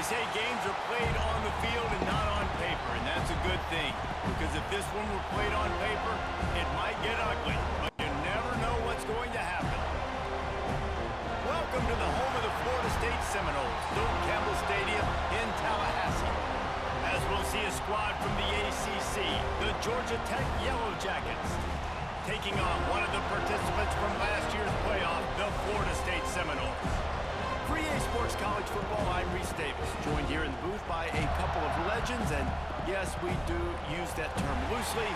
They say games are played on the field and not on paper, and that's a good thing. Because if this one were played on paper, it might get ugly. But you never know what's going to happen. Welcome to the home of the Florida State Seminoles, Doak Campbell Stadium in Tallahassee. As we'll see a squad from the ACC, the Georgia Tech Yellow Jackets, taking on one of the participants from last year's playoff, the Florida State Seminoles. For EA Sports College Football, I'm Reese Davis, joined here in the booth by a couple of legends, and yes, we do use that term loosely.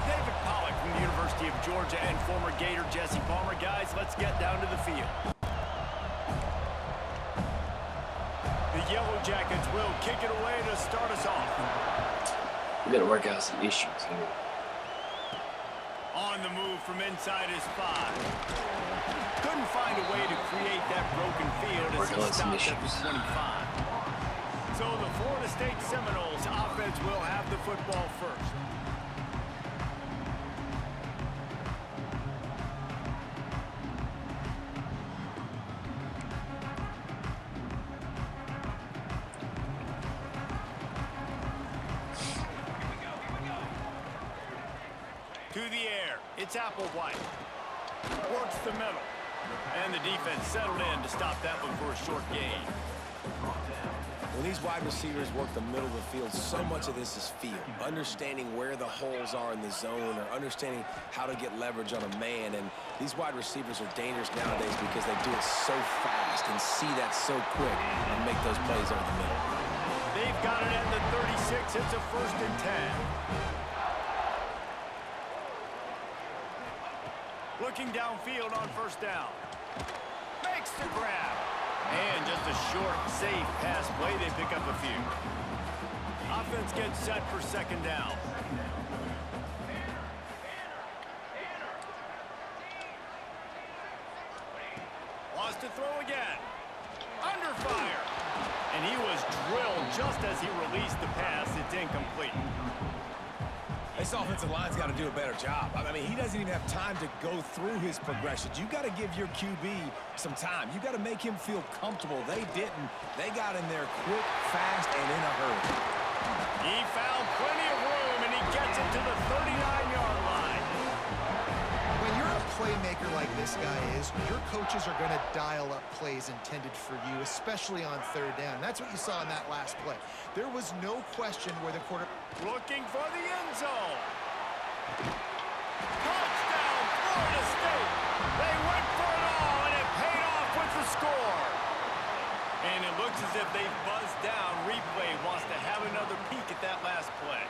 David Pollack from the University of Georgia and former Gator Jesse Palmer. Guys, let's get down to the field. The Yellow Jackets will kick it away to start us off. We got to work out some issues here. On the move from inside his 5. Couldn't find a way to create that broken field as he stopped at the 25. So the Florida State Seminoles offense will have the football first. To the air, it's Applewhite. Works the middle. And the defense settled in to stop that one for a short gain. When these wide receivers work the middle of the field, so much of this is feel. Understanding where the holes are in the zone, or understanding how to get leverage on a man. And these wide receivers are dangerous nowadays because they do it so fast and see that so quick and make those plays over the middle. They've got it at the 36. It's a 1st and 10. Looking downfield on 1st down. Makes the grab. And just a short, safe pass play. They pick up a few. Offense gets set for 2nd down. Wants to throw again. Under fire. And he was drilled just as he released the pass. It's incomplete. This offensive line's got to do a better job. I mean, he doesn't even have time to go through his progressions. You got to give your QB some time. You got to make him feel comfortable. They didn't. They got in there quick, fast, and in a hurry. He found plenty of room, and he gets it to the 39-yard line. When you're a playmaker like this guy is, your coaches are going to dial up plays intended for you, especially on 3rd down. That's what you saw in that last play. There was no question where the quarterback... Looking for the end zone. Touchdown, Florida State. They went for it all, and it paid off with the score. And it looks as if they've buzzed down. Replay wants to have another peek at that last play.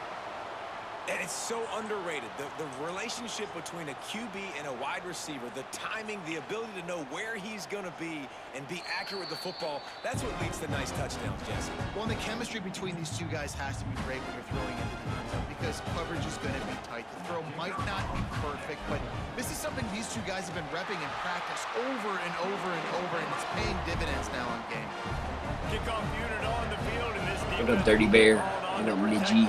And it's so underrated. The relationship between a QB and a wide receiver, the timing, the ability to know where he's going to be and be accurate with the football, that's what leads to nice touchdowns, Jesse. Well, and the chemistry between these two guys has to be great when you're throwing into the end zone because coverage is going to be tight. The throw might not be perfect, but this is something these two guys have been repping in practice over and over and over, and it's paying dividends now in game. Kickoff unit on the field, and this defense... What up, Dirty Bear? What up, Minnie G?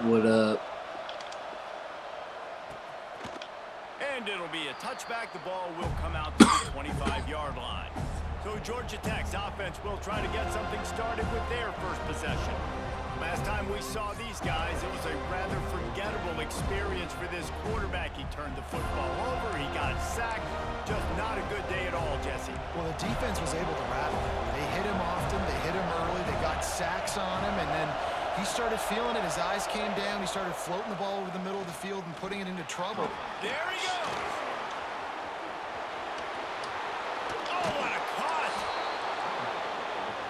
What up? And it'll be a touchback. The ball will come out to the 25-yard line. So Georgia Tech's offense will try to get something started with their first possession. Last time we saw these guys, it was a rather forgettable experience for this quarterback. He turned the football over. He got sacked. Just not a good day at all, Jesse. Well, the defense was able to rattle him. They hit him often. They hit him early. They got sacks on him, and then he started feeling it. His eyes came down. He started floating the ball over the middle of the field and putting it into trouble. There he goes. Oh, what a cut.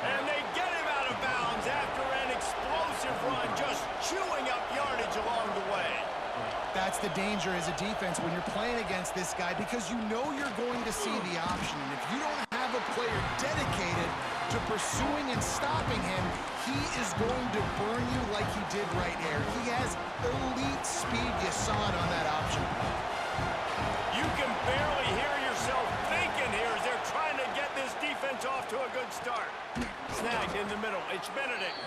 And they get him out of bounds after an explosive run, just chewing up yardage along the way. That's the danger as a defense when you're playing against this guy because you know you're going to see the option. And if you don't have a player dedicated to pursuing and stopping him, he is going to burn you like he did right here. He has elite speed. You saw it on that option. You can barely hear yourself thinking here as they're trying to get this defense off to a good start. Snagged in the middle. It's Benedict.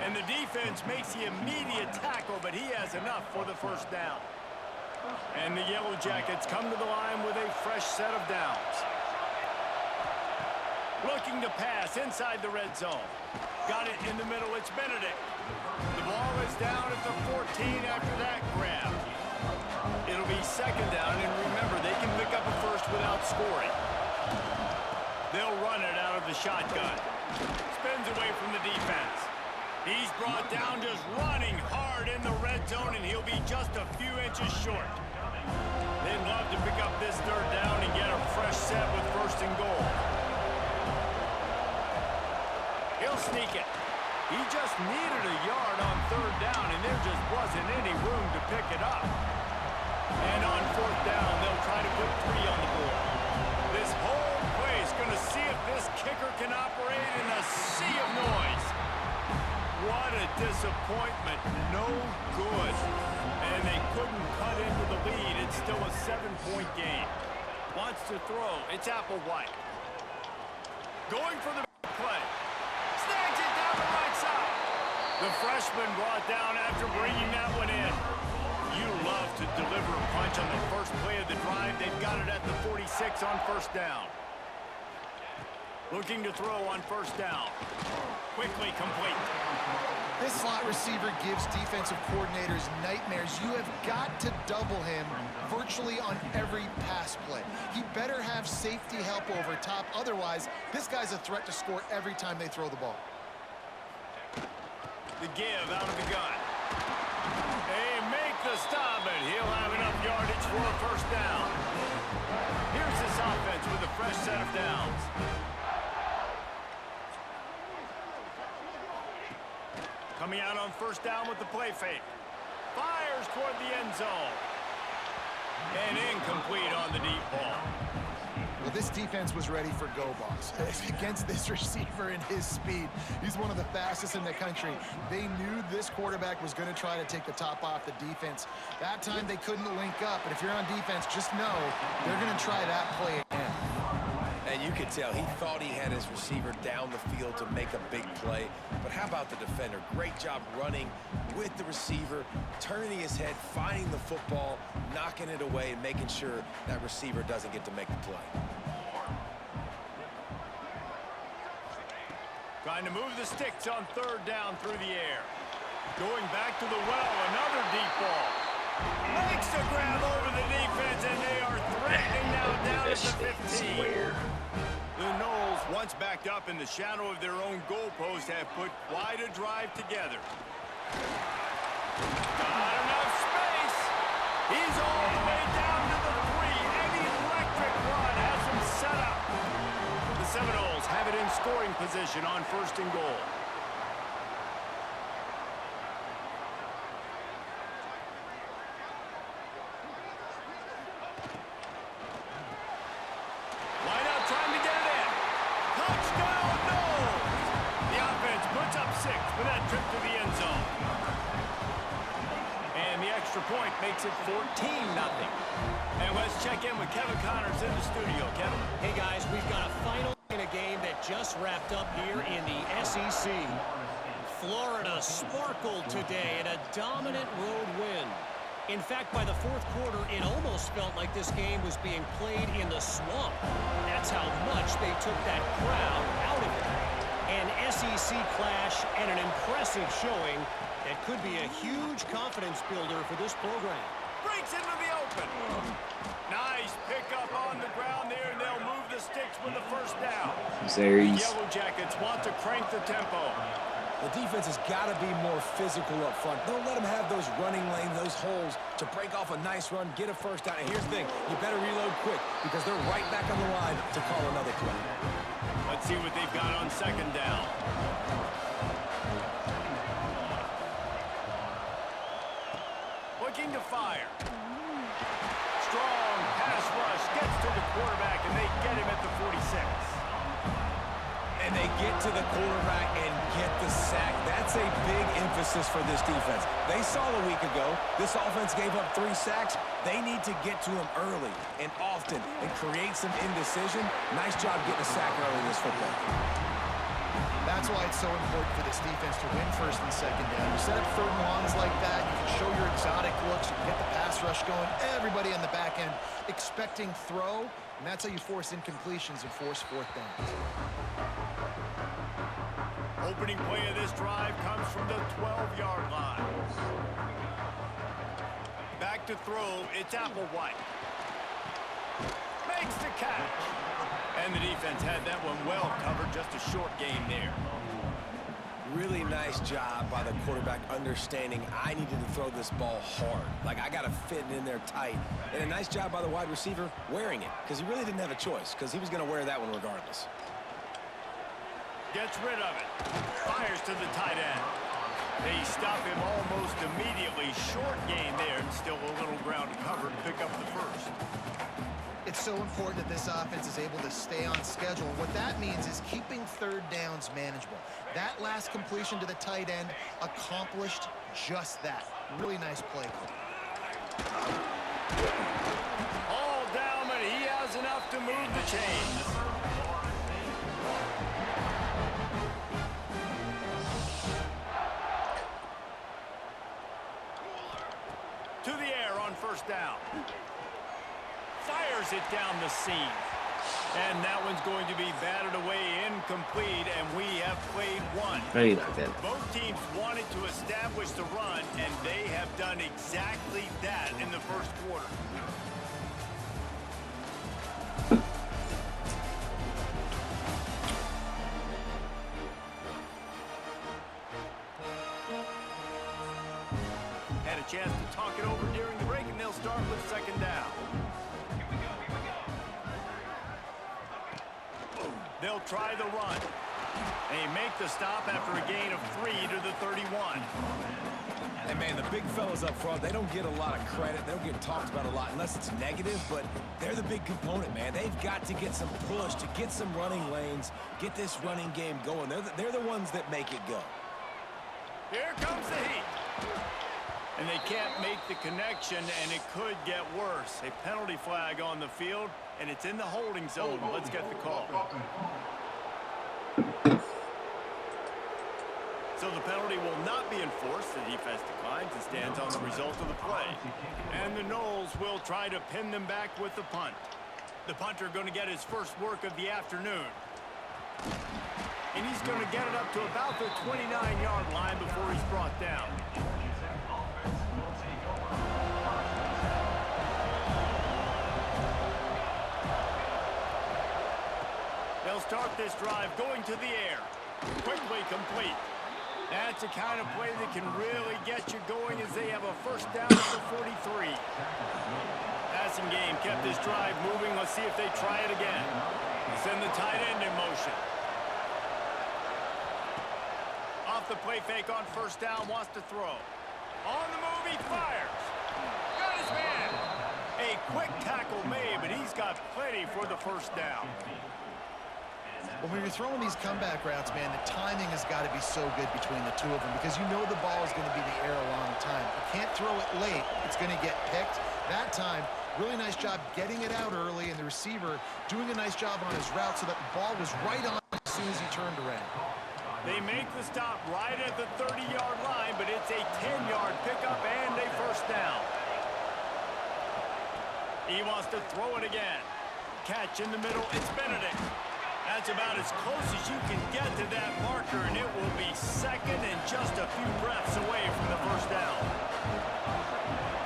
And the defense makes the immediate tackle, but he has enough for the 1st down. And the Yellow Jackets come to the line with a fresh set of downs. Looking to pass inside the red zone. Got it in the middle. It's Benedict. The ball is down at the 14 after that grab. It'll be second down, and remember, they can pick up a first without scoring. They'll run it out of the shotgun. Spins away from the defense. He's brought down just running hard in the red zone, and he'll be just a few inches short. They'd love to pick up this third down and get a fresh set with first and goal. He'll sneak it. He just needed a yard on third down, and there just wasn't any room to pick it up. And on fourth down, they'll try to put 3 on the board. This whole play is going to see if this kicker can operate in a sea of noise. What a disappointment. No good. And they couldn't cut into the lead. It's still a 7-point game. Wants to throw. It's Applewhite. Going for the play. Snags it down the right side. The freshman brought down after bringing that one in. You love to deliver a punch on the first play of the drive. They've got it at the 46 on first down. Looking to throw on first down. Quickly complete. This slot receiver gives defensive coordinators nightmares. You have got to double him virtually on every pass play. He better have safety help over top. Otherwise, this guy's a threat to score every time they throw the ball. The give out of the gun. They make the stop, and he'll have enough yardage for a first down. Here's this offense with a fresh set of downs. Coming out on first down with the play fake. Fires toward the end zone. And incomplete on the deep ball. Well, this defense was ready for go balls. Against this receiver and his speed, he's one of the fastest in the country. They knew this quarterback was going to try to take the top off the defense. That time they couldn't link up, but if you're on defense, just know they're going to try that play again. And you could tell he thought he had his receiver down the field to make a big play. But how about the defender? Great job running with the receiver, turning his head, finding the football, knocking it away, and making sure that receiver doesn't get to make the play. Trying to move the sticks on third down through the air. Going back to the well, another deep ball. Makes the grab over the defense, and they are threatening now down at the 15. The Noles, once backed up in the shadow of their own goalpost, have put quite a drive together. Got enough space. He's all the way down to the 3. An electric run has him set up. The Seminoles have it in scoring position on first and goal. Point makes it 14-0. And let's check in with Kevin Connors in the studio. Kevin. Hey guys, we've got a final in a game that just wrapped up here in the SEC. Florida sparkled today in a dominant road win. In fact, by the fourth quarter, it almost felt like this game was being played in the swamp. That's how much they took that crowd out of it. An SEC clash and an impressive showing that could be a huge confidence builder for this program. Breaks into the open. Nice pickup on the ground there, and they'll move the sticks with the first down. The Yellow Jackets want to crank the tempo. The defense has got to be more physical up front. Don't let them have those running lanes, those holes to break off a nice run, get a first down. And here's the thing, you better reload quick because they're right back on the line to call another play. Let's see what they've got on second down. Looking to fire. Strong pass rush gets to the quarterback, and they get him at the 46. And they get to the quarterback and get the sack. That's a big emphasis for this defense. They saw a week ago, this offense gave up 3 sacks. They need to get to them early and often and create some indecision. Nice job getting a sack early in this football. That's That's why it's so important for this defense to win first and second down. You set up third and longs like that, you can show your exotic looks, you can get the pass rush going, everybody on the back end expecting throw, and that's how you force incompletions and force fourth downs. Opening play of this drive comes from the 12-yard line. Back to throw, it's Applewhite. Makes the catch. And the defense had that one well covered, just a short game there. Really nice job by the quarterback understanding I needed to throw this ball hard. Like, I got to fit it in there tight. And a nice job by the wide receiver wearing it, because he really didn't have a choice, because he was going to wear that one regardless. Gets rid of it. Fires to the tight end. They stop him almost immediately. Short gain there, and still a little ground to cover to pick up the first. It's so important that this offense is able to stay on schedule. What that means is keeping third downs manageable. That last completion to the tight end accomplished just that. Really nice play call. All down, but he has enough to move the chains. To the air on first down. Fires it down the seam. And that one's going to be batted away, incomplete, and we have played one. Maybe not that. Both teams wanted to establish the run, and they have done exactly that in the first quarter. Had a chance to talk it over during the break, and they'll start with second down. They'll try the run. They make the stop after a gain of 3 to the 31. And, man, the big fellas up front, they don't get a lot of credit. They don't get talked about a lot unless it's negative, but they're the big component, man. They've got to get some push, to get some running lanes, get this running game going. They're the ones that make it go. Here comes the heat. And they can't make the connection, and it could get worse. A penalty flag on the field, and it's in the holding zone. Let's get the call. So the penalty will not be enforced. The defense declines and stands on the result of the play. And the Noles will try to pin them back with the punt. The punter going to get his first work of the afternoon. And he's going to get it up to about the 29-yard line before he's brought down. They'll start this drive going to the air. Quickly complete. That's the kind of play that can really get you going as they have a first down at the 43. Passing game kept this drive moving. Let's see if they try it again. Send the tight end in motion. Off the play fake on first down, wants to throw. On the move, he fires. Got his man. A quick tackle made, but he's got plenty for the first down. When you're throwing these comeback routes, man, the timing has got to be so good between the two of them because you know the ball is going to be in the air a long time. You can't throw it late. It's going to get picked. That time, really nice job getting it out early, and the receiver doing a nice job on his route so that the ball was right on as soon as he turned around. They make the stop right at the 30-yard line, but it's a 10-yard pickup and a first down. He wants to throw it again. Catch in the middle. It's Benedict. That's about as close as you can get to that marker, and it will be second and just a few breaths away from the first down.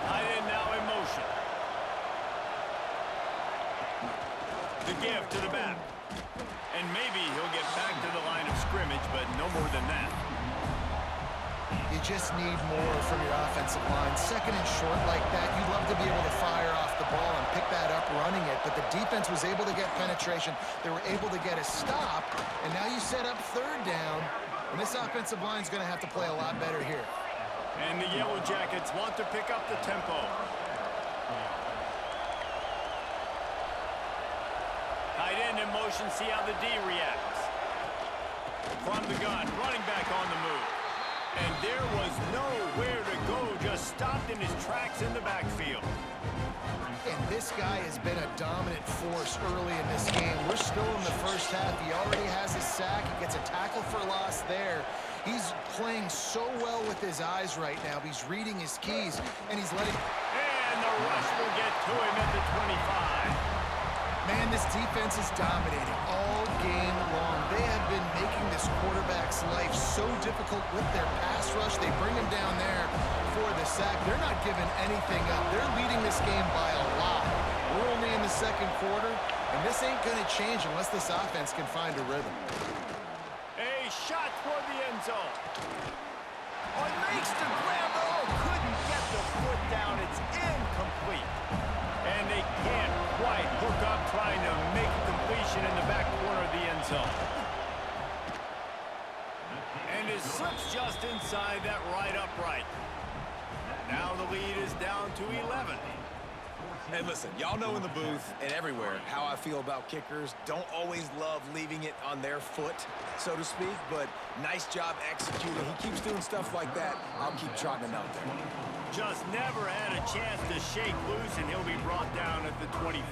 Tight end now in motion. The give to the back. And maybe he'll get back to the line of scrimmage, but no more than that. You just need more from your offensive line. Second and short like that, you'd love to be able to fire off the ball and pick that up running it, but the defense was able to get penetration. They were able to get a stop, and now you set up third down, and this offensive line is going to have to play a lot better here. And the Yellow Jackets want to pick up the tempo. Tight end in motion, see how the D reacts. From the gun, running back on the move. And there was nowhere to go, just stopped in his tracks in the backfield. And this guy has been a dominant force early in this game. We're still in the first half. He already has his sack. He gets a tackle for loss there. He's playing so well with his eyes right now. He's reading his keys, and he's letting... And the rush will get to him at the 25. Man, this defense is dominating all game long. They have been making this quarterback's life so difficult with their pass rush. They bring him down there for the sack. They're not giving anything up. They're leading this game by a lot. We're only in the second quarter, and this ain't going to change unless this offense can find a rhythm. A shot toward the end zone. Oh, makes the grab. Oh, couldn't get the foot down. It's incomplete. And they can't quite hook up trying to make a completion in the back corner of the end zone. And it slips just inside that right upright. Now the lead is down to 11. Hey, listen, y'all know in the booth and everywhere how I feel about kickers. Don't always love leaving it on their foot, so to speak, but nice job executing. He keeps doing stuff like that. I'll keep trotting him out there. Just never had a chance to shake loose, and he'll be brought down at the 24.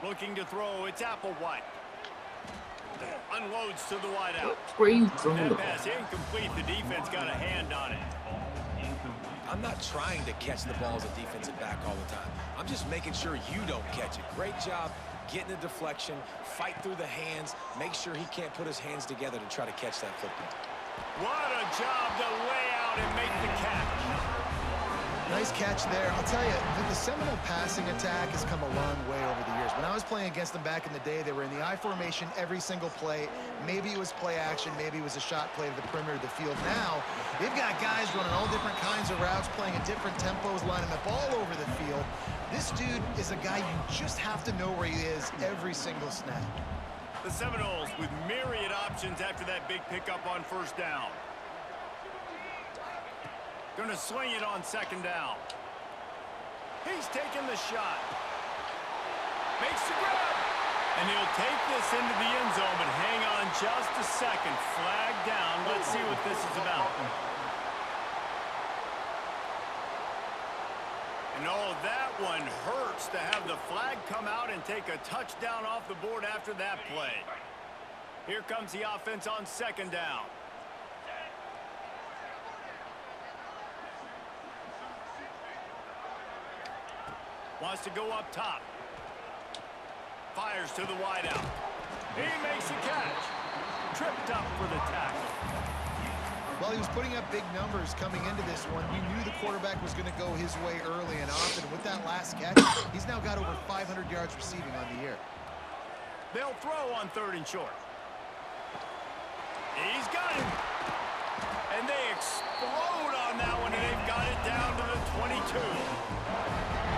Looking to throw, it's Applewhite. Unloads to the wideout. Where are you throwing the That pass incomplete. The defense got a hand on it. I'm not trying to catch the ball as a defensive back all the time. I'm just making sure you don't catch it. Great job getting a deflection, fight through the hands, make sure he can't put his hands together to try to catch that football. What a job to lay out and make the catch. Nice catch there. I'll tell you, the Seminole passing attack has come a long way over the years. When I was playing against them back in the day, they were in the I formation every single play. Maybe it was play action, maybe it was a shot play to the perimeter of the field. Now, they've got guys running all different kinds of routes, playing at different tempos, lining up all over the field. This dude is a guy you just have to know where he is every single snap. The Seminoles with myriad options after that big pickup on first down. Gonna swing it on second down. He's taking the shot. Makes the grab. And he'll take this into the end zone, but hang on just a second. Flag down. Let's see what this is about. And oh, that one hurts to have the flag come out and take a touchdown off the board after that play. Here comes the offense on second down. Wants to go up top. Fires to the wideout. He makes a catch. Tripped up for the tackle. Well, he was putting up big numbers coming into this one. We knew the quarterback was going to go his way early and often. With that last catch, he's now got over 500 yards receiving on the year. They'll throw on third and short. He's got him. And they explode on that one, and they've got it down to the 22.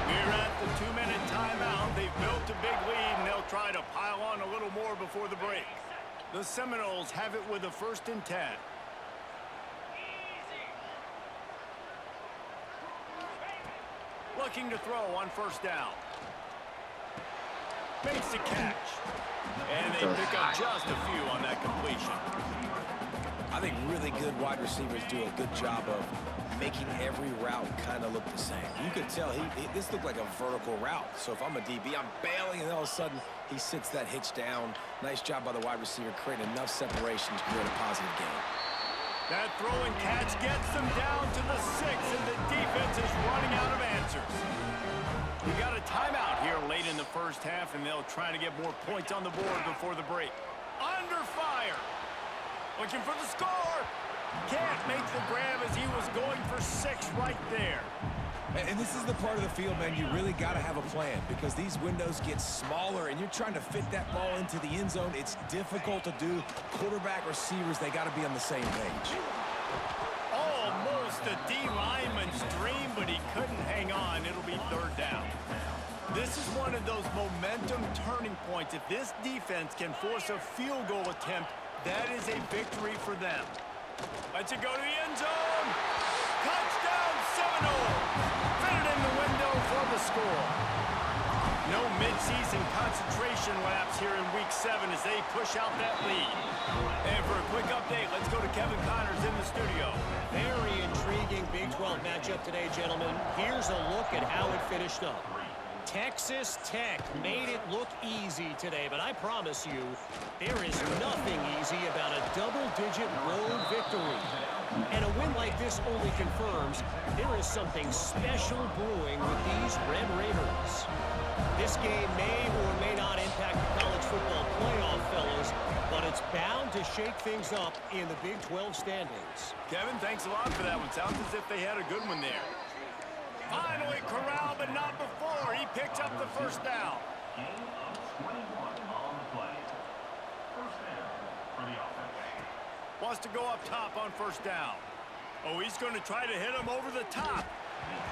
We're at the 2-minute timeout. They've built a big lead, and they'll try to pile on a little more before the break. The Seminoles have it with a 1st and 10. Looking to throw on first down. Makes the catch. And they pick up just a few on that completion. I think really good wide receivers do a good job of making every route kind of look the same. You could tell this looked like a vertical route. So if I'm a DB, I'm bailing, and all of a sudden he sits that hitch down. Nice job by the wide receiver, creating enough separation to create a positive gain. That throw and catch gets them down to the 6, and the defense is running out of answers. We got a timeout here late in the first half, and they'll try to get more points on the board before the break. Under fire. Looking for the score. Can't make the grab as he was going for 6 right there. And this is the part of the field, man, you really got to have a plan because these windows get smaller and you're trying to fit that ball into the end zone. It's difficult to do. Quarterback, receivers, they got to be on the same page. Almost a D lineman's dream, but he couldn't hang on. It'll be third down. This is one of those momentum turning points. If this defense can force a field goal attempt, that is a victory for them. Let's it go to the end zone. Touchdown, Seminoles. Fit it in the window for the score. No mid-season concentration laps here in Week 7 as they push out that lead. And for a quick update, let's go to Kevin Connors in the studio. Very intriguing Big 12 matchup today, gentlemen. Here's a look at how it finished up. Texas Tech made it look easy today, but I promise you, there is nothing easy about a double-digit road victory. And a win like this only confirms there is something special brewing with these Red Raiders. This game may or may not impact the college football playoff, fellas, but it's bound to shake things up in the Big 12 standings. Kevin, thanks a lot for that one. Sounds as if they had a good one there. Finally corralled, but not before. He picked up the first down. Wants to go up top on first down. Oh, he's going to try to hit him over the top.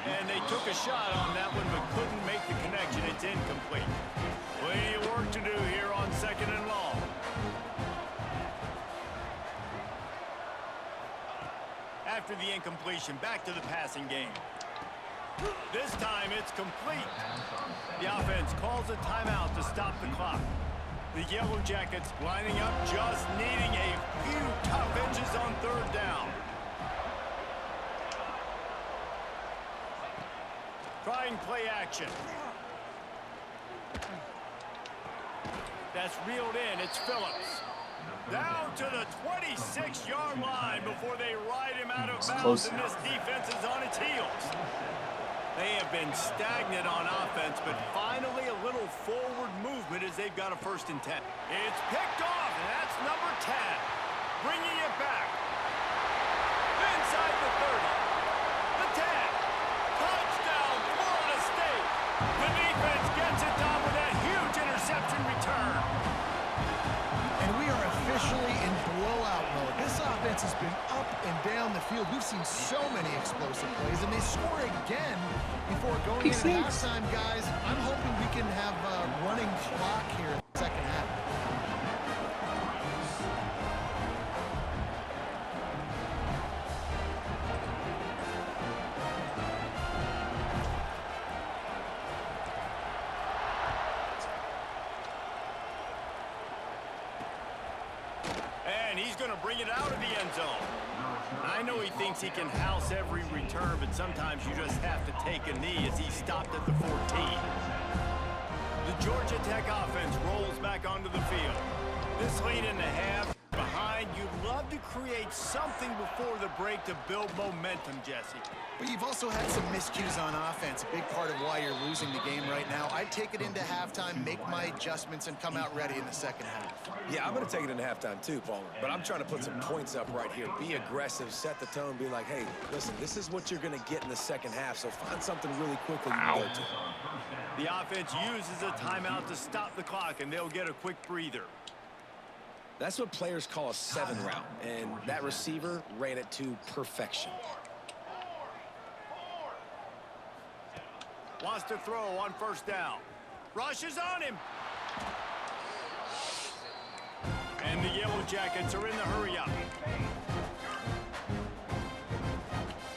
And they took a shot on that one, but couldn't make the connection. It's incomplete. Plenty of work to do here on second and long. After the incompletion, back to the passing game. This time it's complete. The offense calls a timeout to stop the clock. The Yellow Jackets lining up, just needing a few tough inches on third down. Trying play action. That's reeled in. It's Phillips. Down to the 26-yard line before they ride him out of bounds, and this defense is on its heels. They have been stagnant on offense, but finally a little forward movement as they've got a 1st and 10. It's picked off, and that's number 10. Bringing it back. Inside the 30. The 10. Touchdown, Florida State. The defense gets it done with that huge interception return. And we are officially in blowout mode. This offense has been up and down the field. We've seen so many explosive plays, and they score again before going into halftime, guys. I'm hoping we can have a running clock here in the second half. And he's going to bring it out of the end zone. I know he thinks he can house every return, but sometimes you just have to take a knee as he stopped at the 14. The Georgia Tech offense rolls back onto the field. This lead in the half behind, you'd love to create something before the break to build momentum, Jesse. But you've also had some miscues on offense, a big part of why you're losing the game right now. I'd take it into halftime, make my adjustments, and come out ready in the second half. Yeah, I'm going to take it into halftime too, Palmer. But I'm trying to put some points up right here. Be aggressive, set the tone, be like, hey, listen, this is what you're going to get in the second half, so find something really quickly you can go to. The offense uses a timeout to stop the clock, and they'll get a quick breather. That's what players call a 7 route, and that receiver ran it to perfection. Wants to throw on first down. Rushes on him. And the Yellow Jackets are in the hurry-up.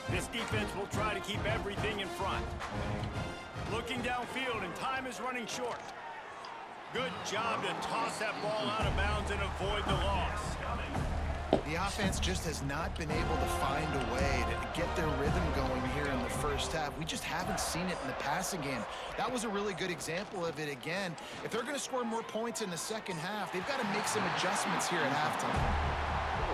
This defense will try to keep everything in front. Looking downfield, and time is running short. Good job to toss that ball out of bounds and avoid the loss. The offense just has not been able to find a way to get their rhythm going here in the first half. We just haven't seen it in the passing game. That was a really good example of it again. If they're going to score more points in the second half, they've got to make some adjustments here at halftime.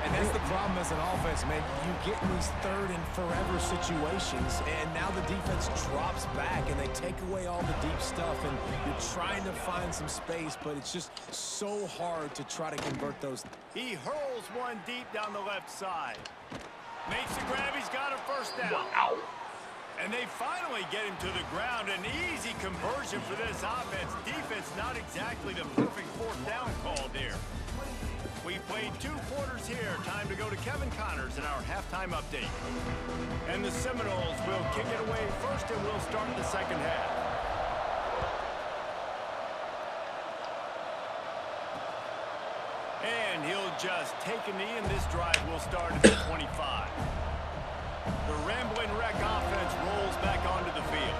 And that's the problem as an offense, man. You get in these third and forever situations, and now the defense drops back, and they take away all the deep stuff, and you're trying to find some space, but it's just so hard to try to convert those. He hurls one deep down the left side. Makes the grab. He's got a first down. And they finally get him to the ground. An easy conversion for this offense. Defense not exactly the perfect fourth down call there. We've played 2 quarters here. Time to go to Kevin Connors in our halftime update. And the Seminoles will kick it away first, and we'll start the second half. And he'll just take a knee, and this drive will start at the 25. The Ramblin' Wreck offense rolls back onto the field.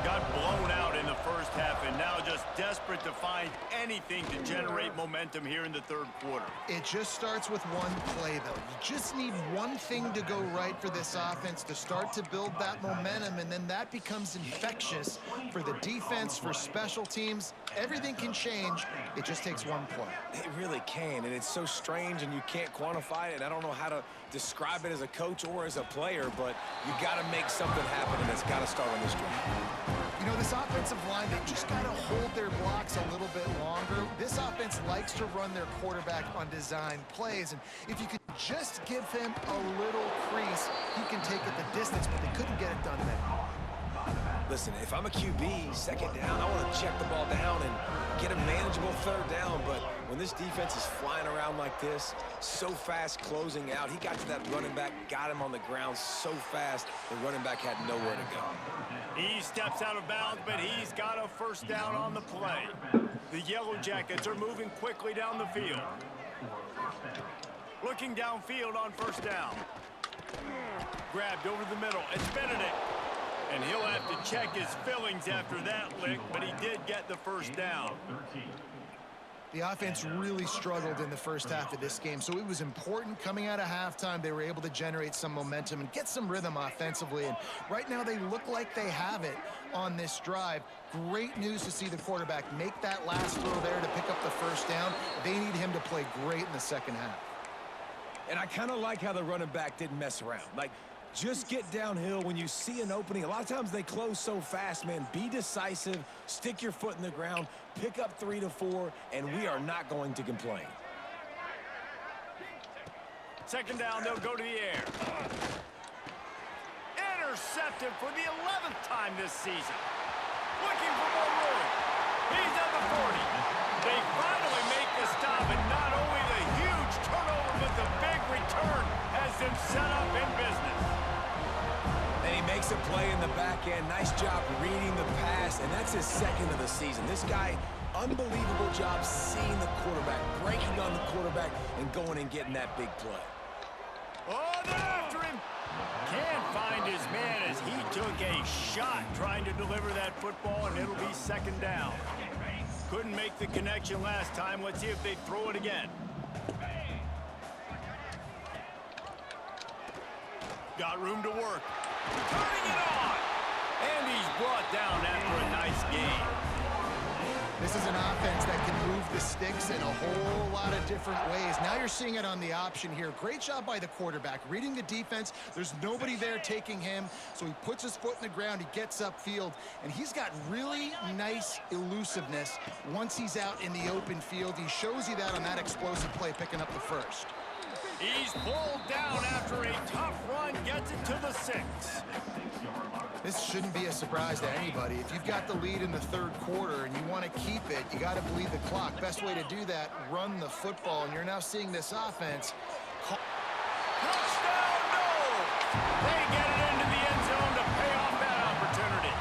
Got blown out in the first half, and now just just desperate to find anything to generate momentum here in the third quarter. It just starts with one play, though. You just need one thing to go right for this offense to start to build that momentum, and then that becomes infectious for the defense, for special teams. Everything can change. It just takes one play. It really can, and it's so strange, and you can't quantify it. I don't know how to describe it as a coach or as a player, but you got to make something happen, and it's got to start on this drive. You know, this offensive line, they just got to hold their blocks a little bit longer. This offense likes to run their quarterback on design plays, and if you could just give him a little crease, he can take it the distance, but they couldn't get it done there. Listen, if I'm a QB, second down, I want to check the ball down and get a manageable third down. But when this defense is flying around like this, so fast closing out, he got to that running back, got him on the ground so fast, the running back had nowhere to go. He steps out of bounds, but he's got a first down on the play. The Yellow Jackets are moving quickly down the field. Looking downfield on first down. Grabbed over the middle. It's Benedict. And he'll have to check his fillings after that lick, but he did get the first down. The offense really struggled in the first half of this game, so it was important coming out of halftime. They were able to generate some momentum and get some rhythm offensively, and right now they look like they have it on this drive. Great news to see the quarterback make that last throw there to pick up the first down. They need him to play great in the second half. And I kind of like how the running back didn't mess around. Like, just get downhill when you see an opening. A lot of times they close so fast, man. Be decisive, stick your foot in the ground, pick up 3 to 4, and we are not going to complain. Second down, they'll go to the air. Intercepted for the 11th time this season. Looking for more room. He's at the 40. They finally make the stop, and not only the huge turnover, but the big return has them set up in business. And he makes a play in the back end. Nice job reading the pass, and that's his second of the season. This guy, unbelievable job seeing the quarterback, breaking on the quarterback, and going and getting that big play. Oh, they're after him. Can't find his man as he took a shot trying to deliver that football, and it'll be second down. Couldn't make the connection last time. Let's see if they throw it again. Got room to work. Turning it on. And he's brought down after a nice game. This is an offense that can move the sticks in a whole lot of different ways. Now you're seeing it on the option here. Great job by the quarterback. Reading the defense. There's nobody there taking him, so he puts his foot in the ground. He gets upfield, and he's got really nice elusiveness once he's out in the open field. He shows you that on that explosive play, picking up the first. He's pulled down after a tough run, gets it to the 6. This shouldn't be a surprise to anybody. If you've got the lead in the third quarter and you want to keep it, you got to bleed the clock. Best way to do that, run the football. And you're now seeing this offense. Touchdown, no! They get it into the end zone to pay off that opportunity.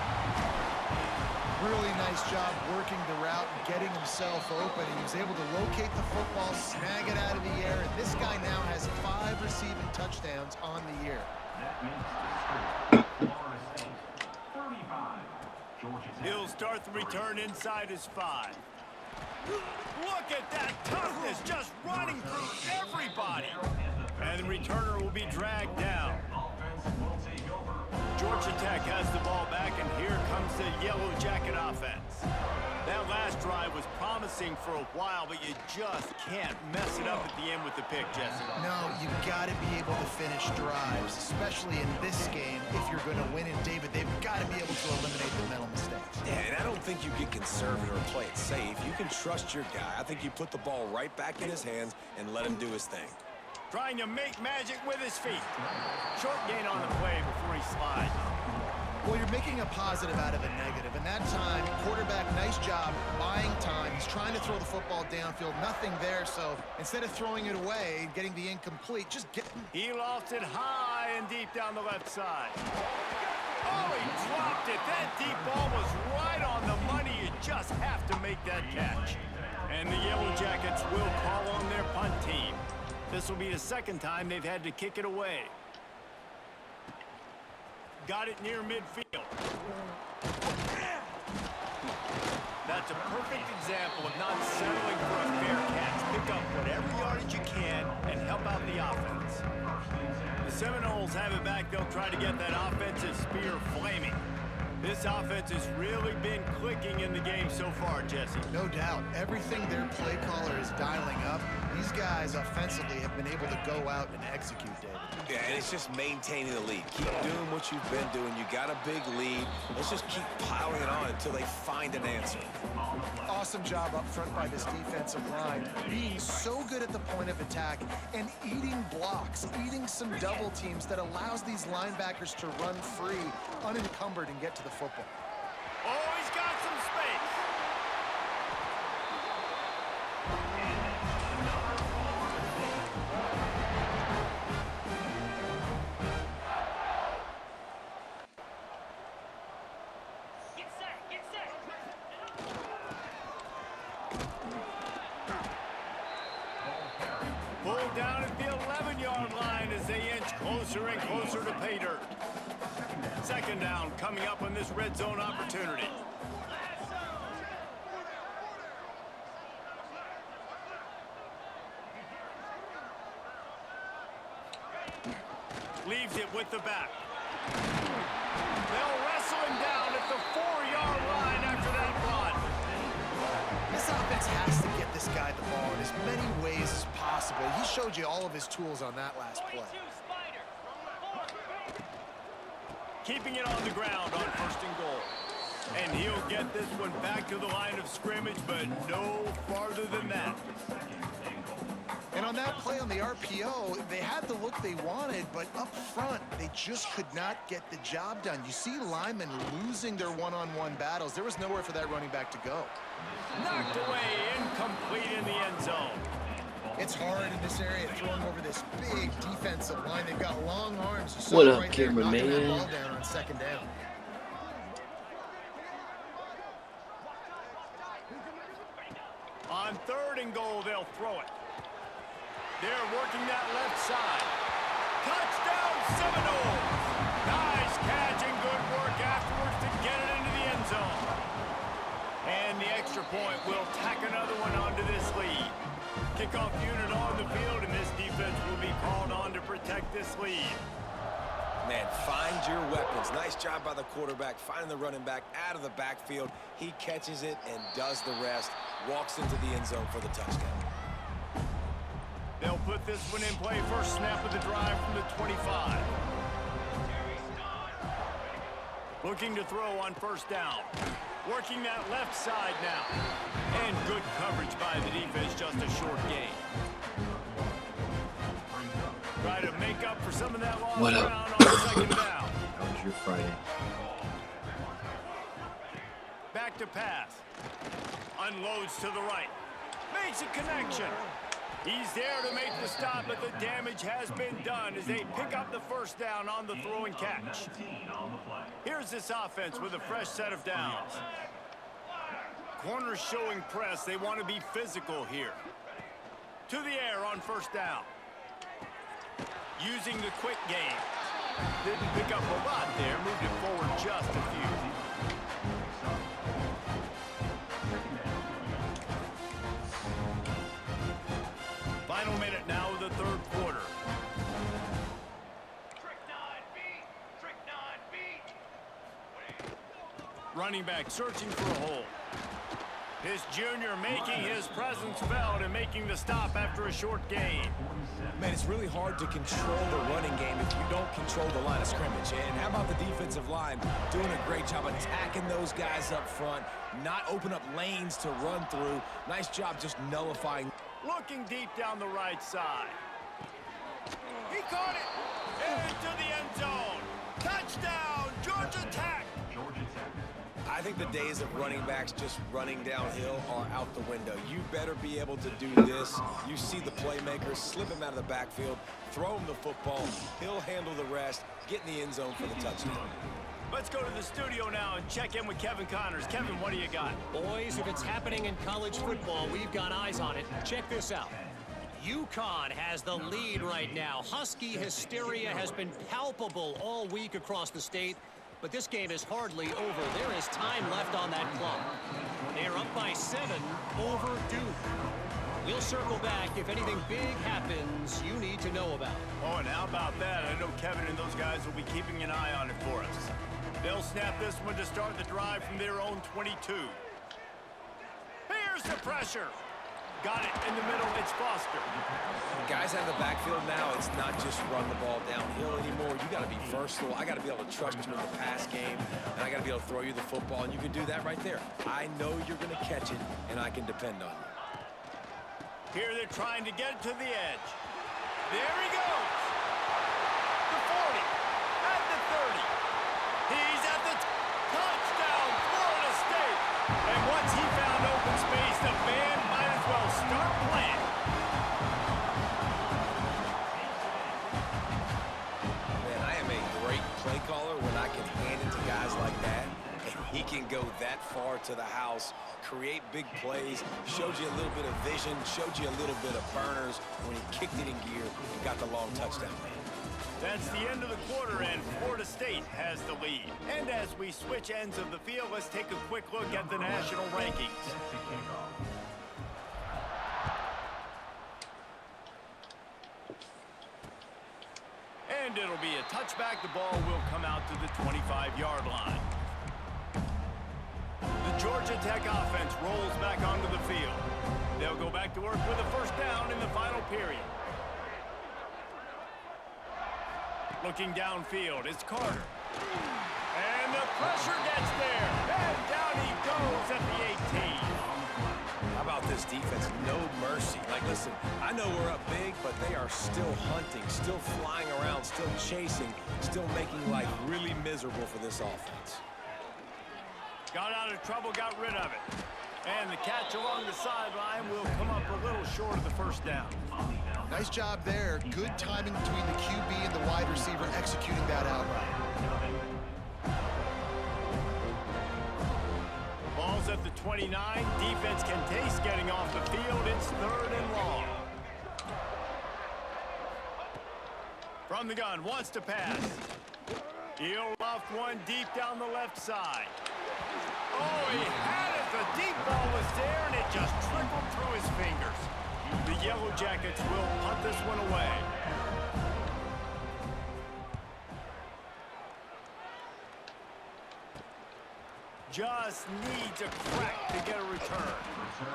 Really nice job working the route and getting himself open. And he was able to locate the football, snag it out of the air. And this guy now has 5 receiving touchdowns on the year. He'll start the return inside his 5. Look at that toughness, just running through everybody. And the returner will be dragged down. Georgia Tech has the ball back, and here comes the Yellow Jacket offense. That last drive was promising for a while, but you just can't mess it up at the end with the pick, Jesse. No, you've got to be able to finish drives, especially in this game. If you're going to win it, David, they've got to be able to eliminate the mental mistakes. Yeah, and I don't think you get conservative or play it safe. You can trust your guy. I think you put the ball right back in his hands and let him do his thing. Trying to make magic with his feet. Short gain on the play before he slides. Well, you're making a positive out of a negative. And that time, quarterback, nice job buying time. He's trying to throw the football downfield. Nothing there, so instead of throwing it away and getting the incomplete, just get... He lofts it high and deep down the left side. Oh, he dropped it. That deep ball was right on the money. You just have to make that catch. And the Yellow Jackets will call on their punt team. This will be the second time they've had to kick it away. Got it near midfield. That's a perfect example of not settling for a fair catch. Pick up whatever yardage you can and help out the offense. The Seminoles have it back. They'll try to get that offensive spear flaming. This offense has really been clicking in the game so far, Jesse. No doubt. Everything their play caller is dialing up, these guys offensively have been able to go out and execute, David. Yeah, and it's just maintaining the lead. Keep doing what you've been doing. You got a big lead. Let's just keep piling it on until they find an answer. Awesome job up front by this defensive line, being so good at the point of attack and eating blocks, eating some double teams that allows these linebackers to run free, unencumbered, and get to the football. Oh, he's got some space. Pulled down at the 11-yard line as they inch closer and closer to pay dirt. Second down coming up on this red zone opportunity. Leaves it with the back. They'll wrestle him down at the 4-yard line after that run. This offense has to get this guy the ball in as many ways as possible. He showed you all of his tools on that last play. Keeping it on the ground on 1st and goal. And he'll get this one back to the line of scrimmage, but no farther than that. And on that play on the RPO, they had the look they wanted, but up front, they just could not get the job done. You see linemen losing their one-on-one battles. There was nowhere for that running back to go. Knocked away, incomplete in the end zone. It's hard in this area throwing over this big defensive line. They've got long arms. You saw What it up, right there, cameraman? knocking that ball down on 2nd down. On 3rd and goal, they'll throw it. They're working that left side. Touchdown, Seminoles! Nice catch and good work afterwards to get it into the end zone. And the extra point will tack another one onto this lead. Kickoff unit on the field, and this defense will be called on to protect this lead. Man, find your weapons. Nice job by the quarterback, finding the running back out of the backfield. He catches it and does the rest. Walks into the end zone for the touchdown. They'll put this one in play. First snap of the drive from the 25. Looking to throw on 1st down. Working that left side now. And good coverage by the defense, just a short gain. Try to make up for some of that lost What up? ground on 2nd down. How was your Friday? Back to pass. Unloads to the right. Makes a connection. He's there to make the stop, but the damage has been done as they pick up the 1st down on the throw and catch. Here's this offense with a fresh set of downs. Corners showing press. They want to be physical here. To the air on 1st down. Using the quick game. Didn't pick up a lot there. Moved it forward just a few. Final minute now of the 3rd quarter. Running back searching for a hole. This junior making his presence felt and making the stop after a short gain. Man, it's really hard to control the running game if you don't control the line of scrimmage. And how about the defensive line doing a great job attacking those guys up front, not open up lanes to run through. Nice job just nullifying. Looking deep down the right side. He caught it! Into the end zone! Touchdown, Georgia Tech! I think the days of running backs just running downhill are out the window. You better be able to do this. You see the playmakers, slip him out of the backfield, throw him the football. He'll handle the rest, get in the end zone for the touchdown. Let's go to the studio now and check in with Kevin Connors. Kevin, what do you got? Boys, if it's happening in college football, we've got eyes on it. Check this out. UConn has the lead right now. Husky hysteria has been palpable all week across the state, but this game is hardly over. There is time left on that clock. They're up by 7 over Duke. We'll circle back if anything big happens you need to know about. Oh, and how about that? I know Kevin and those guys will be keeping an eye on it for us. They'll snap this one to start the drive from their own 22. Here's the pressure. Got it in the middle. It's Foster. Guys out of the backfield now, it's not just run the ball downhill anymore. You got to be versatile. I got to be able to trust you in the pass game, and I got to be able to throw you the football, and you can do that right there. I know you're going to catch it, and I can depend on you. Here they're trying to get it to the edge. There he goes. The 40, at the 30. He's at the touchdown, Florida State. And once he found open space, the band might as well start playing. Man, I am a great play caller when I can hand it to guys like that. And he can go that far to the house, create big plays, showed you a little bit of vision, showed you a little bit of burners when he kicked it in gear and got the long touchdown. That's the end of the quarter, and Florida State has the lead. And as we switch ends of the field, let's take a quick look at the national rankings. And it'll be a touchback. The ball will come out to the 25-yard line. The Georgia Tech offense rolls back onto the field. They'll go back to work with a first down in the final period. Looking downfield, it's Carter. And the pressure gets there. And down he goes at the 18. How about this defense? No mercy. Like, listen, I know we're up big, but they are still hunting, still flying around, still chasing, still making life really miserable for this offense. Got out of trouble, got rid of it. And the catch along the sideline will come up a little short of the first down. Nice job there. Good timing between the QB and the wide receiver executing that out route. Ball's at the 29. Defense can taste getting off the field. It's 3rd and long. From the gun, wants to pass. He'll loft one deep down the left side. Oh, he had it. The deep ball was there, and it just trickled through his fingers. The Yellow Jackets will punt this one away. Just needs a crack to get a return.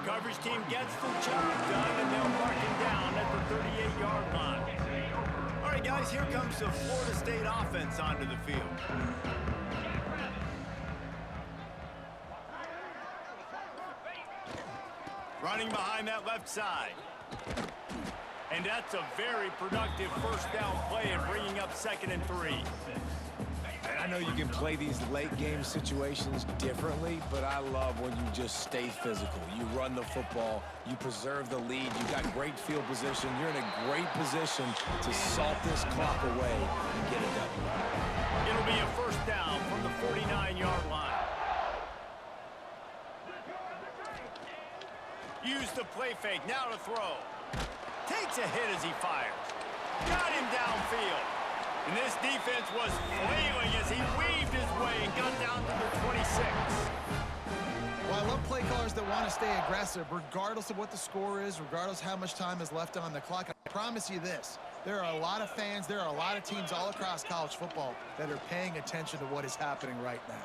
Coverage team gets the job done, and they'll mark him down at the 38-yard line. All right, guys, here comes the Florida State offense onto the field. Running behind that left side. And that's a very productive first down play and bringing up 2nd and 3. And I know you can play these late game situations differently, but I love when you just stay physical. You run the football, you preserve the lead, you got great field position, you're in a great position to salt this clock away and get a W. It'll be a first down from the 49-yard line. Use the play fake, now to throw. Takes a hit as he fires. Got him downfield. And this defense was flailing as he weaved his way and got down to the 26. Well, I love play callers that want to stay aggressive, regardless of what the score is, regardless how much time is left on the clock. I promise you this, there are a lot of fans, there are a lot of teams all across college football that are paying attention to what is happening right now.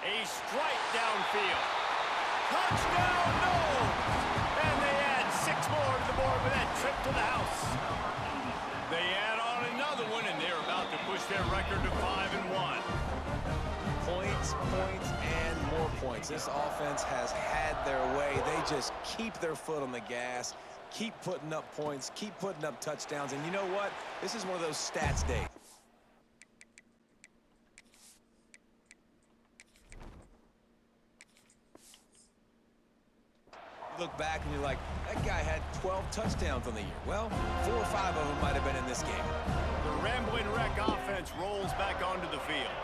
A strike downfield. Touchdown, no! And they add 6 more to the board with that trip to the house. They add on another one, and they're about to push their record to 5-1. Points, points, and more points. This offense has had their way. They just keep their foot on the gas, keep putting up points, keep putting up touchdowns. And you know what? This is one of those stats days. Look back and you're like, that guy had 12 touchdowns on the year. Well, 4 or 5 of them might have been in this game. The Rambling Wreck offense rolls back onto the field.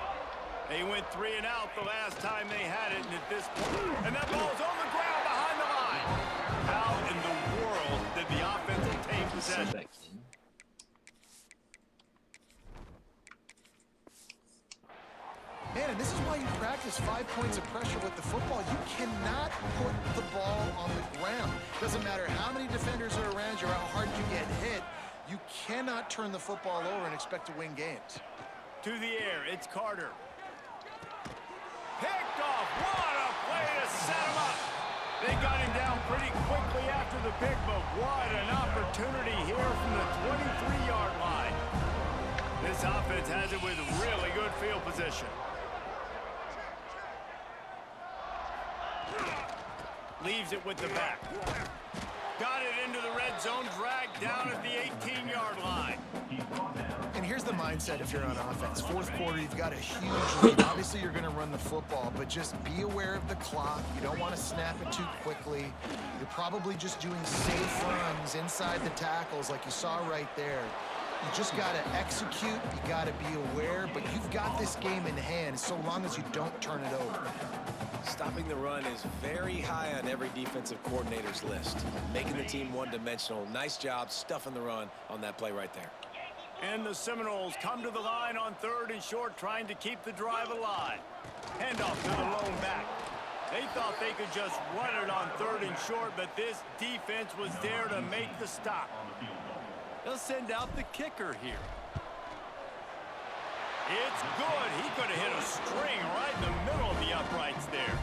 They went 3 and out the last time they had it, and at this point, and that ball's on the ground behind the line. How in the world did the offense obtain possession? Man, and this is why you practice 5 points of pressure with the football. You doesn't matter how many defenders are around you or how hard you get hit, you cannot turn the football over and expect to win games. To the air, it's Carter. Picked off. What a play to set him up. They got him down pretty quickly after the pick, but what an opportunity here from the 23-yard line. This offense has it with really good field position. Leaves it with the back. Got it into the red zone, dragged down at the 18-yard line. And here's the mindset if you're on offense. Fourth quarter, you've got a huge lead. Obviously, you're going to run the football, but just be aware of the clock. You don't want to snap it too quickly. You're probably just doing safe runs inside the tackles like you saw right there. You just got to execute. You got to be aware, but you've got this game in hand so long as you don't turn it over. Stopping the run is very high on every defensive coordinator's list. Making the team one-dimensional. Nice job stuffing the run on that play right there. And the Seminoles come to the line on 3rd and short, trying to keep the drive alive. Handoff to the lone back. They thought they could just run it on 3rd and short, but this defense was there to make the stop. They'll send out the kicker here. It's good. He could have hit a string right in the middle of the uprights there.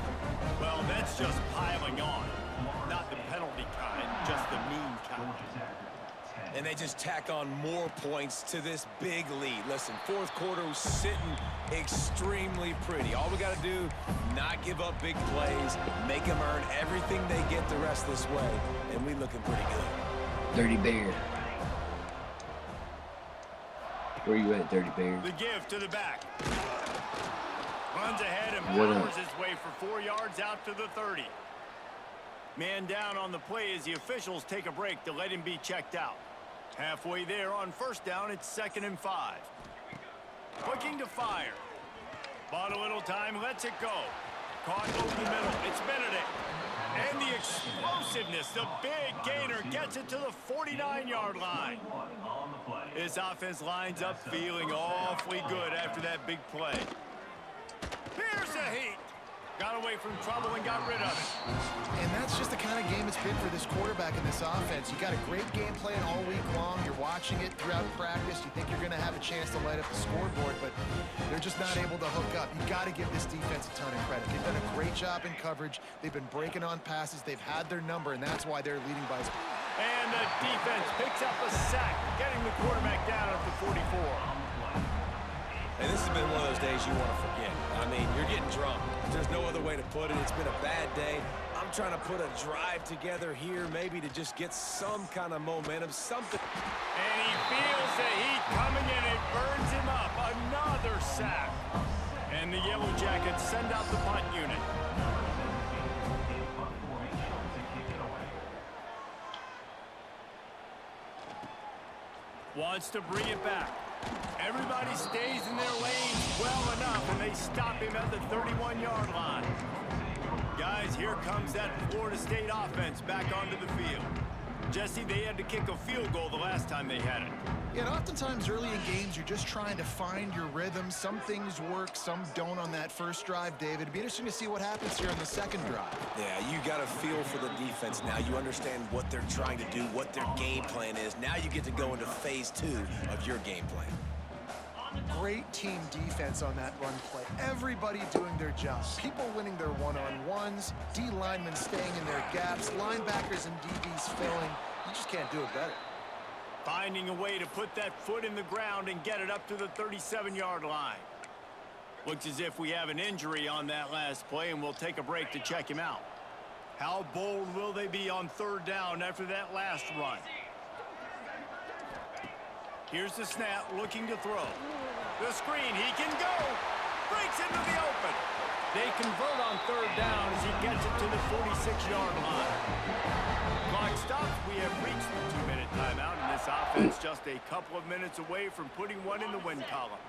Well, that's just piling on. Not the penalty kind, just the mean kind. And they just tack on more points to this big lead. Listen, fourth quarter was sitting extremely pretty. All we got to do, not give up big plays, make them earn everything they get the rest of this way, and we looking pretty good. Dirty Bear. Where you at, Dirty Bear? The give to the back. Runs ahead and powers his way for 4 yards out to the 30. Man down on the play as the officials take a break to let him be checked out. Halfway there on 1st down, it's 2nd and 5. Looking to fire. Bought a little time, lets it go. Caught over the middle, it's Benedict. And the explosiveness, the big gainer gets it to the 49-yard line. This offense lines up feeling awfully good after that big play. Here's the heat. Got away from trouble and got rid of it. And that's just the kind of game it's been for this quarterback in this offense. You got a great game plan all week long. You're watching it throughout practice. You think you're going to have a chance to light up the scoreboard, but they're just not able to hook up. You got to give this defense a ton of credit. They've done a great job in coverage. They've been breaking on passes. They've had their number, and that's why they're leading by. And the defense picks up a sack, getting the quarterback down at the 44. And this has been one of those days you want to forget. I mean, you're getting drunk. There's no other way to put it. It's been a bad day. I'm trying to put a drive together here, maybe to just get some kind of momentum, something. And he feels the heat coming and it burns him up. Another sack. And the Yellow Jackets send out the punt unit. Wants to bring it back. Everybody stays in their lanes well enough, and they stop him at the 31-yard line. Guys, here comes that Florida State offense back onto the field. Jesse, they had to kick a field goal the last time they had it. Yeah, and oftentimes early in games, you're just trying to find your rhythm. Some things work, some don't on that first drive, David. It'd be interesting to see what happens here on the second drive. Yeah, you got a feel for the defense now. You understand what they're trying to do, what their game plan is. Now you get to go into phase 2 of your game plan. Great team defense on that run play. Everybody doing their job. People winning their one-on-ones, D linemen staying in their gaps, linebackers and DBs filling. You just can't do it better. Finding a way to put that foot in the ground and get it up to the 37-yard line. Looks as if we have an injury on that last play, and we'll take a break to check him out. How bold will they be on 3rd down after that last run? Here's the snap, looking to throw. The screen, he can go. Breaks into the open. They convert on 3rd down as he gets it to the 46-yard line. Clock stops. We have reached the 2-minute timeout, and this offense just a couple of minutes away from putting one in the win column.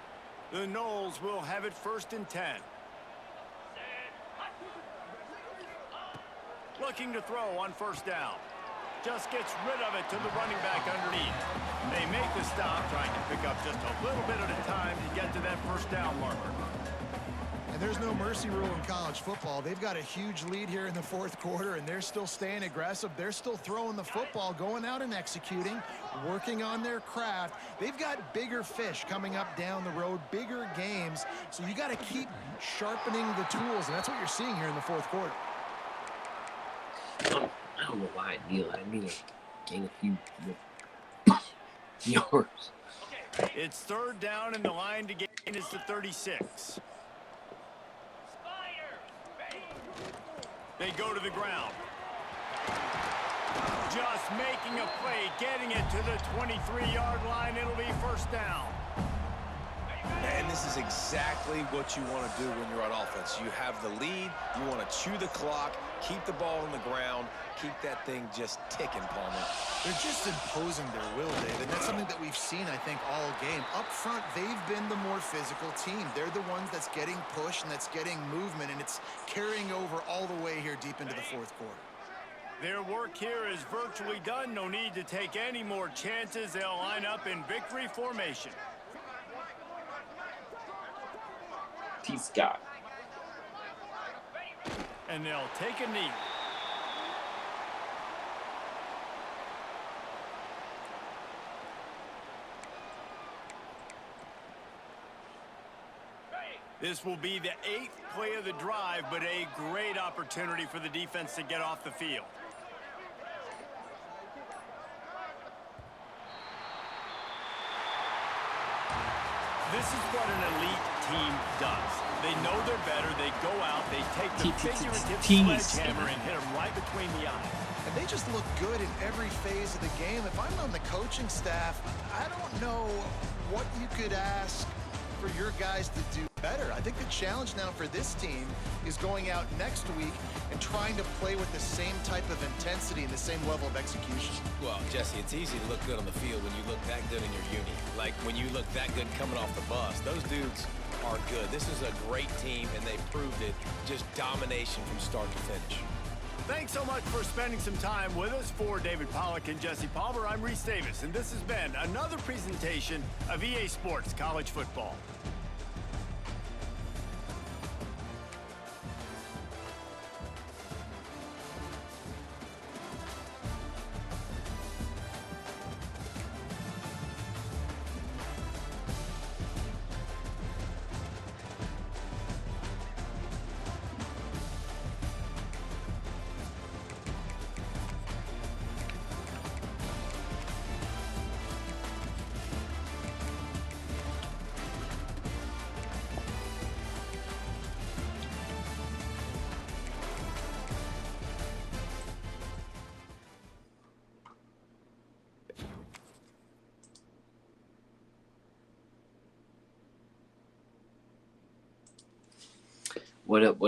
The Noles will have it 1st and 10. Looking to throw on 1st down. Just gets rid of it to the running back underneath. They make the stop, trying to pick up just a little bit at a time to get to that 1st down marker. And And there's no mercy rule in college football. They've got a huge lead here in the fourth quarter, and they're still staying aggressive. They're still throwing the football, going out and executing, working on their craft. They've got bigger fish coming up down the road, bigger games. So you got to keep sharpening the tools, and that's what you're seeing here in the fourth quarter. I don't know why I kneel. I need to gain a few yards. It's third down, and the line to gain is to 36. They go to the ground. Just making a play, getting it to the 23-yard line. It'll be first down. And this is exactly what you want to do when you're on offense. You have the lead. You want to chew the clock, keep the ball on the ground, keep that thing just ticking, Palmer. They're just imposing their will, Dave, and that's something that we've seen, I think, all game. Up front, they've been the more physical team. They're the ones that's getting pushed and that's getting movement, and it's carrying over all the way here deep into the fourth quarter. Their work here is virtually done. No need to take any more chances. They'll line up in victory formation. T. Scott. And they'll take a knee. This will be the 8th play of the drive, but a great opportunity for the defense to get off the field. This is what an elite team does. They know they're better. They go out. They take the figurative sledgehammer and hit them right between the eyes. And they just look good in every phase of the game. If I'm on the coaching staff, I don't know what you could ask for your guys to do better. I think the challenge now for this team is going out next week and trying to play with the same type of intensity and the same level of execution. Well, Jesse, it's easy to look good on the field when you look that good in your uni. Like when you look that good coming off the bus. Those dudes are good. This is a great team, and they proved it. Just domination from start to finish. Thanks so much for spending some time with us. For David Pollack and Jesse Palmer, I'm Reese Davis, and this has been another presentation of EA Sports College Football. What up?